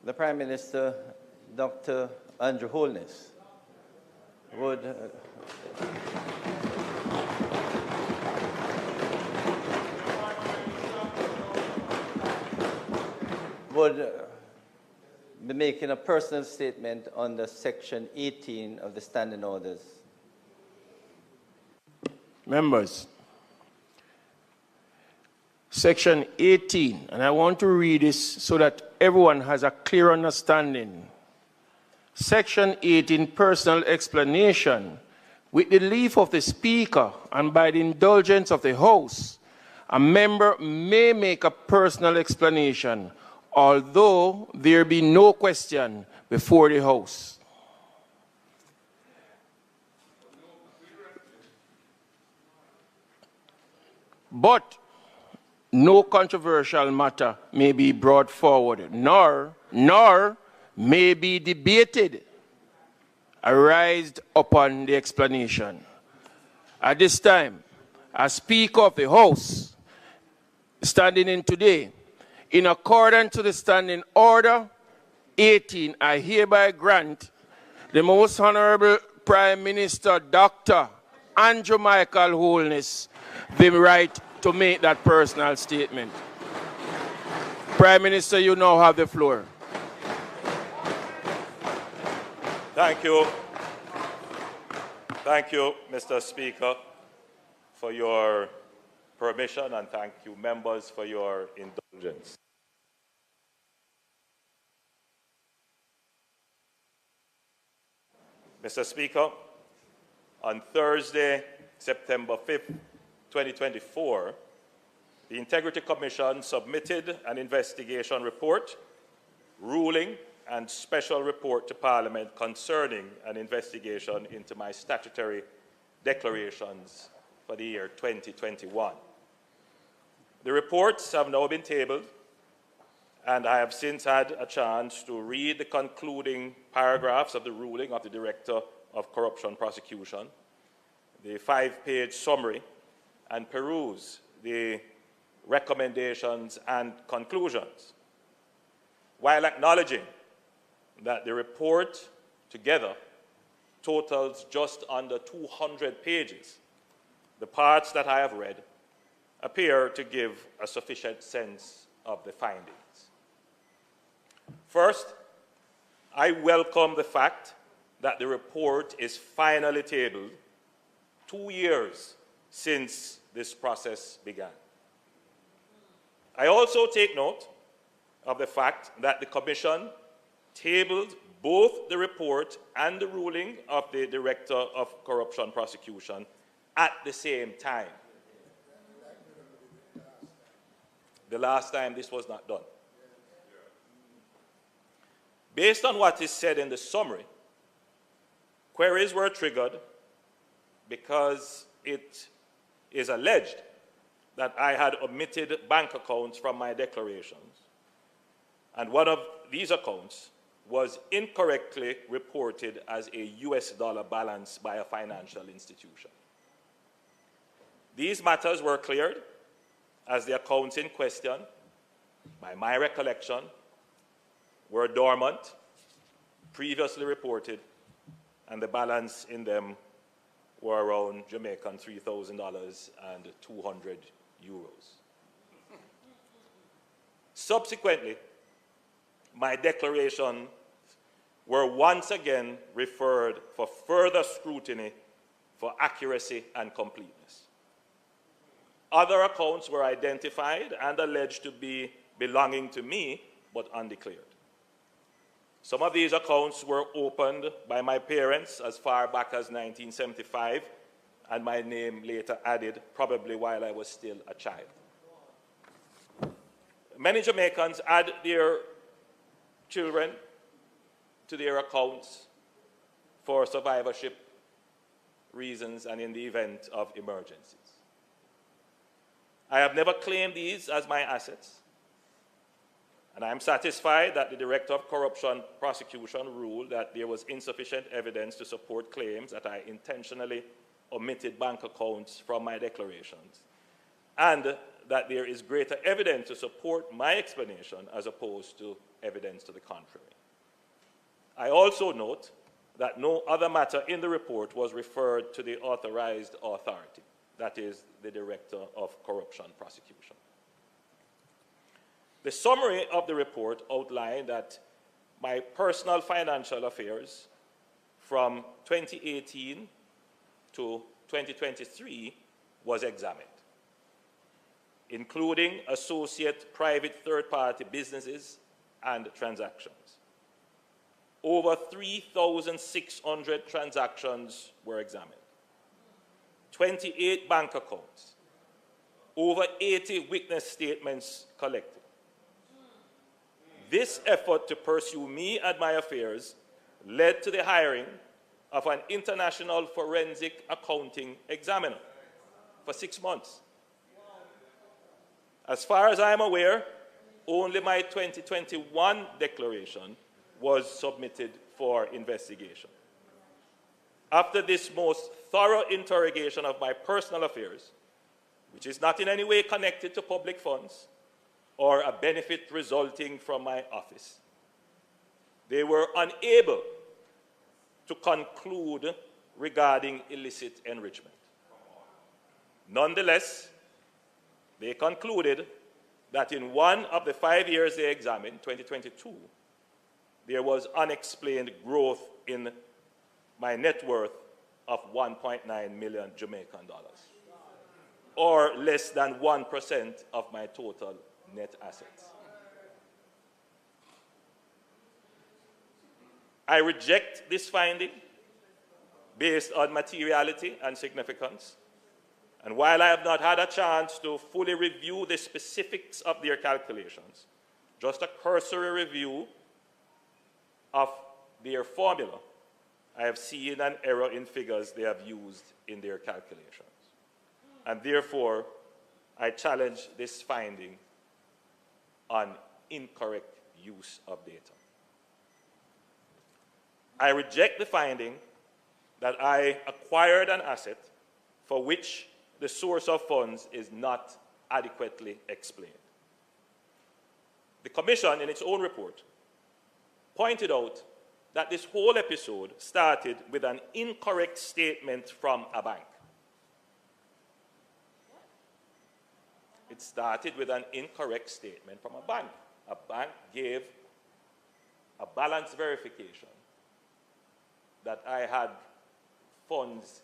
The Prime Minister, Dr. Andrew Holness, would be making a personal statement under Section 18 of the Standing Orders. Members, Section 18, and I want to read this so that everyone has a clear understanding. Section 18, personal explanation. With the leave of the Speaker and by the indulgence of the House, a member may make a personal explanation, although there be no question before the House. But no controversial matter may be brought forward, nor may be debated, arised upon the explanation. At this time, as Speaker of the House, standing in today, in accordance to the Standing Order 18, I hereby grant the Most Honorable Prime Minister, Dr. Andrew Michael Holness, the right to make that personal statement. Prime Minister, you now have the floor. Thank you. Thank you, Mr. Speaker, for your permission, and thank you, members, for your indulgence. Mr. Speaker, on Thursday, September 5th, 2024, the Integrity Commission submitted an investigation report, ruling, and special report to Parliament concerning an investigation into my statutory declarations for the year 2021. The reports have now been tabled, and I have since had a chance to read the concluding paragraphs of the ruling of the Director of Corruption Prosecution, the 5-page summary, and peruse the recommendations and conclusions, while acknowledging that the report together totals just under 200 pages. The parts that I have read appear to give a sufficient sense of the findings. First, I welcome the fact that the report is finally tabled 2 years since this process began. I also take note of the fact that the Commission tabled both the report and the ruling of the Director of Corruption Prosecution at the same time. The last time this was not done. Based on what is said in the summary, queries were triggered because it is alleged that I had omitted bank accounts from my declarations, and one of these accounts was incorrectly reported as a US dollar balance by a financial institution. These matters were cleared as the accounts in question, by my recollection, were dormant, previously reported, and the balance in them were around Jamaican $3,000 and 200 euros. Subsequently, my declarations were once again referred for further scrutiny for accuracy and completeness. Other accounts were identified and alleged to be belonging to me, but undeclared. Some of these accounts were opened by my parents as far back as 1975, and my name later added, probably while I was still a child. Many Jamaicans add their children to their accounts for survivorship reasons and in the event of emergencies. I have never claimed these as my assets, and I am satisfied that the Director of Corruption Prosecution ruled that there was insufficient evidence to support claims that I intentionally omitted bank accounts from my declarations, and that there is greater evidence to support my explanation as opposed to evidence to the contrary. I also note that no other matter in the report was referred to the authorized authority, that is, the Director of Corruption Prosecution. The summary of the report outlined that my personal financial affairs from 2018 to 2023 was examined, including associate private third-party businesses and transactions. Over 3,600 transactions were examined, 28 bank accounts, over 80 witness statements collected. This effort to pursue me and my affairs led to the hiring of an international forensic accounting examiner for 6 months. As far as I am aware, only my 2021 declaration was submitted for investigation. After this most thorough interrogation of my personal affairs, which is not in any way connected to public funds or a benefit resulting from my office, they were unable to conclude regarding illicit enrichment. Nonetheless, they concluded that in one of the 5 years they examined, 2022, there was unexplained growth in my net worth of 1.9 million Jamaican dollars, or less than 1% of my total net assets. I reject this finding based on materiality and significance. And while I have not had a chance to fully review the specifics of their calculations, just a cursory review of their formula, I have seen an error in figures they have used in their calculations. And therefore, I challenge this finding on incorrect use of data. I reject the finding that I acquired an asset for which the source of funds is not adequately explained. The Commission, in its own report, pointed out that this whole episode started with an incorrect statement from a bank. It started with an incorrect statement from a bank. A bank gave a balance verification that I had funds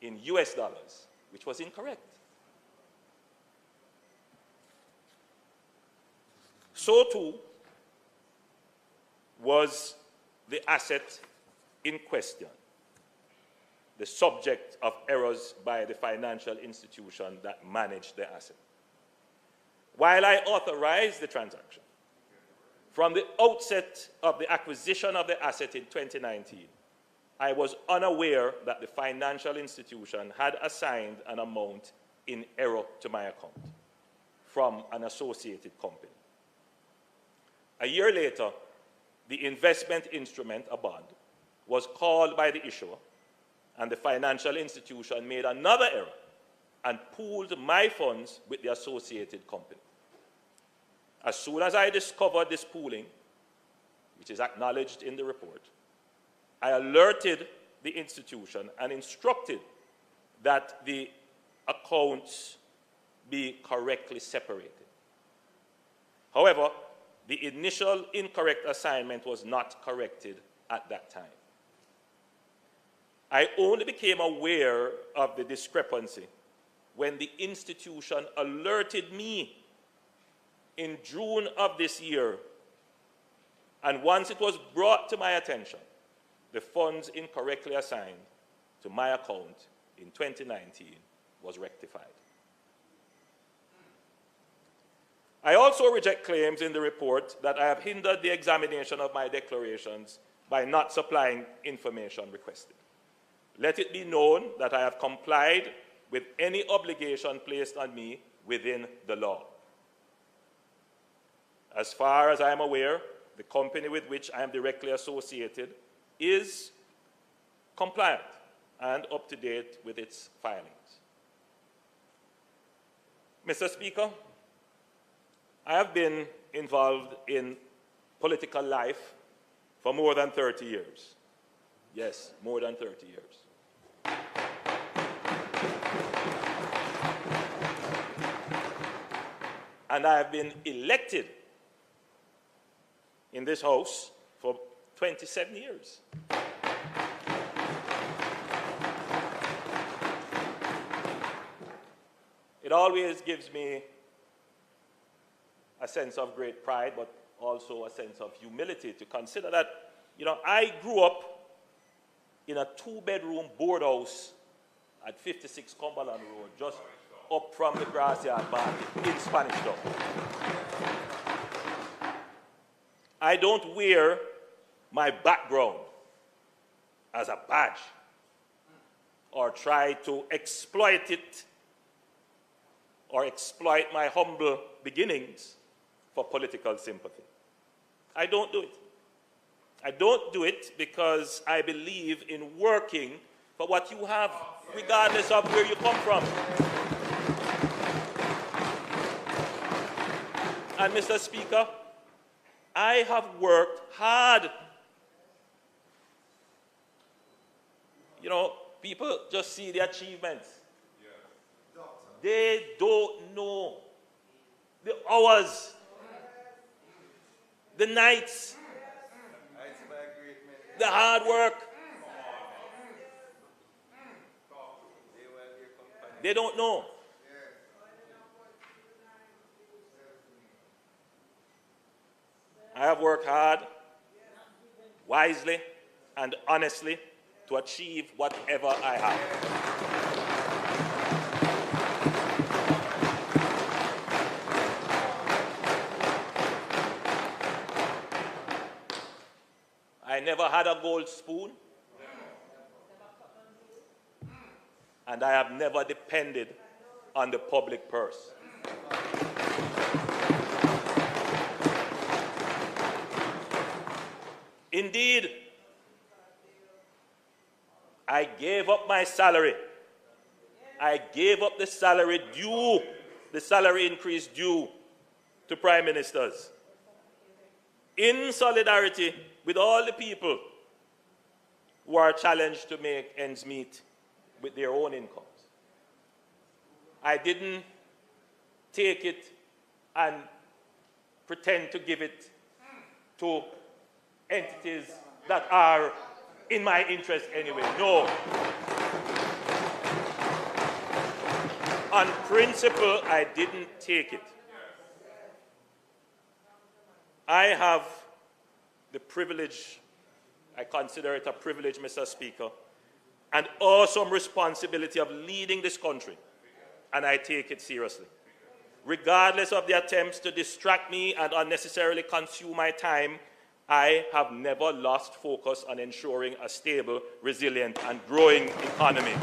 in US dollars, which was incorrect. So too was the asset in question, the subject of errors by the financial institution that managed the asset. While I authorized the transaction, from the outset of the acquisition of the asset in 2019, I was unaware that the financial institution had assigned an amount in error to my account from an associated company. A year later, the investment instrument, a bond, was called by the issuer, and the financial institution made another error and pooled my funds with the associated company. As soon as I discovered this pooling, which is acknowledged in the report, I alerted the institution and instructed that the accounts be correctly separated. However, the initial incorrect assignment was not corrected at that time. I only became aware of the discrepancy when the institution alerted me in June of this year, and once it was brought to my attention, the funds incorrectly assigned to my account in 2019 was rectified. I also reject claims in the report that I have hindered the examination of my declarations by not supplying information requested. Let it be known that I have complied with any obligation placed on me within the law. As far as I am aware, the company with which I am directly associated is compliant and up to date with its filings. Mr. Speaker, I have been involved in political life for more than 30 years. Yes, more than 30 years. And I have been elected in this House for 27 years. It always gives me a sense of great pride, but also a sense of humility to consider that, I grew up in a two-bedroom board house at 56 Cumberland Road, just up from the Grassyard Market in Spanish Town. I don't wear my background as a badge or try to exploit it or exploit my humble beginnings for political sympathy. I don't do it. I don't do it because I believe in working for what you have, regardless of where you come from. And Mr. Speaker, I have worked hard. People just see the achievements. They don't know the hours, the nights, the hard work. They don't know. I have worked hard, wisely, and honestly to achieve whatever I have. I never had a gold spoon, and I have never depended on the public purse. Indeed, I gave up my salary. I gave up the salary due, the salary increase due to prime ministers, in solidarity with all the people who are challenged to make ends meet with their own incomes. I didn't take it and pretend to give it to entities that are in my interest anyway. No. On principle, I didn't take it. I have the privilege, I consider it a privilege, Mr. Speaker, and awesome responsibility of leading this country, and I take it seriously. Regardless of the attempts to distract me and unnecessarily consume my time, I have never lost focus on ensuring a stable, resilient, and growing economy,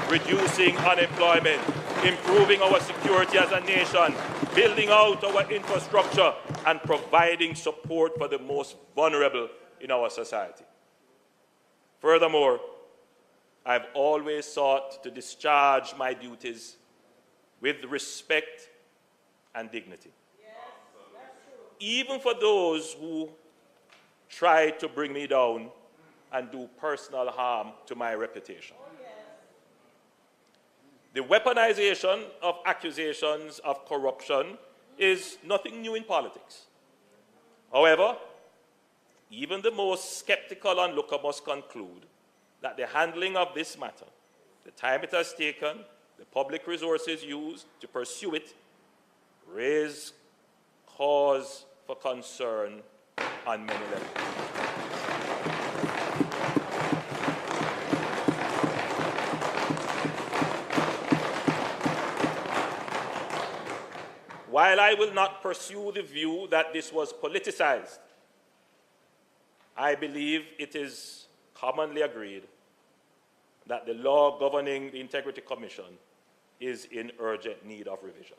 reducing unemployment, improving our security as a nation, building out our infrastructure, and providing support for the most vulnerable in our society. Furthermore, I've always sought to discharge my duties with respect and dignity, even for those who try to bring me down and do personal harm to my reputation. The weaponization of accusations of corruption is nothing new in politics. However, even the most skeptical onlooker must conclude that the handling of this matter, the time it has taken, the public resources used to pursue it, raise cause for concern on many levels. While I will not pursue the view that this was politicized, I believe it is commonly agreed that the law governing the Integrity Commission is in urgent need of revision.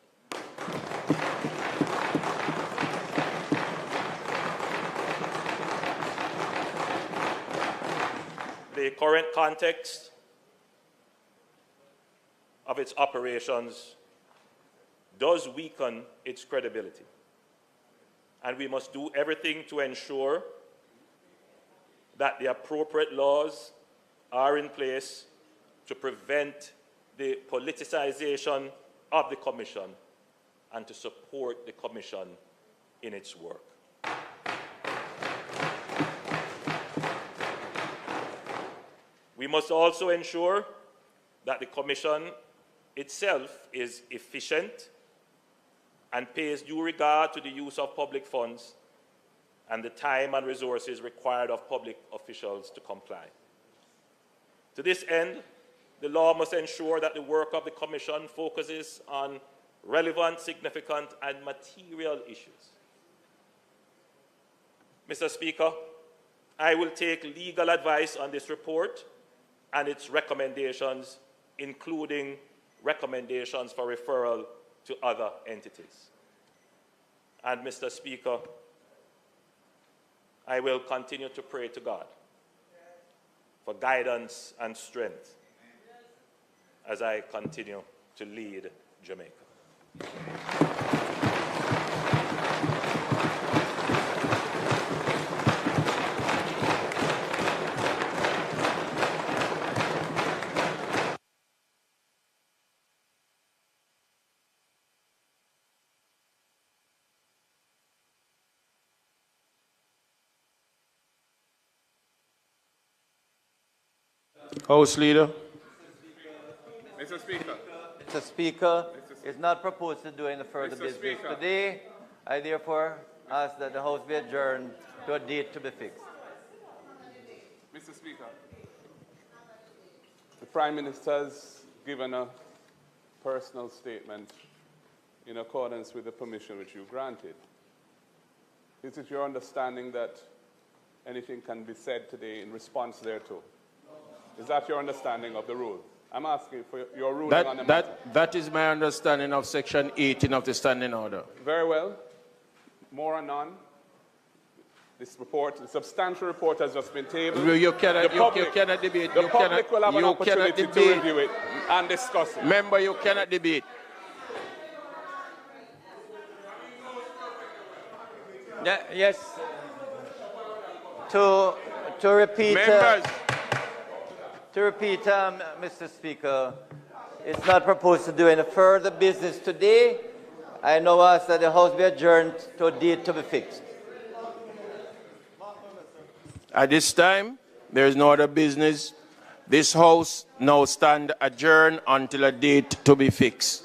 The current context of its operations does weaken its credibility. And we must do everything to ensure that the appropriate laws are in place to prevent the politicization of the Commission and to support the Commission in its work. We must also ensure that the Commission itself is efficient and pays due regard to the use of public funds and the time and resources required of public officials to comply. To this end, the law must ensure that the work of the Commission focuses on relevant, significant, and material issues. Mr. Speaker, I will take legal advice on this report and its recommendations, including recommendations for referral to other entities. And Mr. Speaker, I will continue to pray to God for guidance and strength as I continue to lead Jamaica. House Leader. Mr. Speaker. Mr. Speaker, it's not proposed to do any further Mr. business Speaker. today. I therefore ask that the House be adjourned to a date to be fixed. Mr. Speaker. The Prime Minister has given a personal statement in accordance with the permission which you granted. Is it your understanding that anything can be said today in response thereto? Is that your understanding of the rule? I'm asking for your ruling on the matter. That is my understanding of Section 18 of the Standing Order. Very well. More or none. This report, the substantial report has just been tabled. You cannot debate. The public will have an opportunity to review it and discuss it. Member, you cannot debate. Yeah, yes. To repeat, Members. Mr. Speaker, it's not proposed to do any further business today. I now ask that the House be adjourned to a date to be fixed. At this time, there is no other business. This House now stand adjourned until a date to be fixed.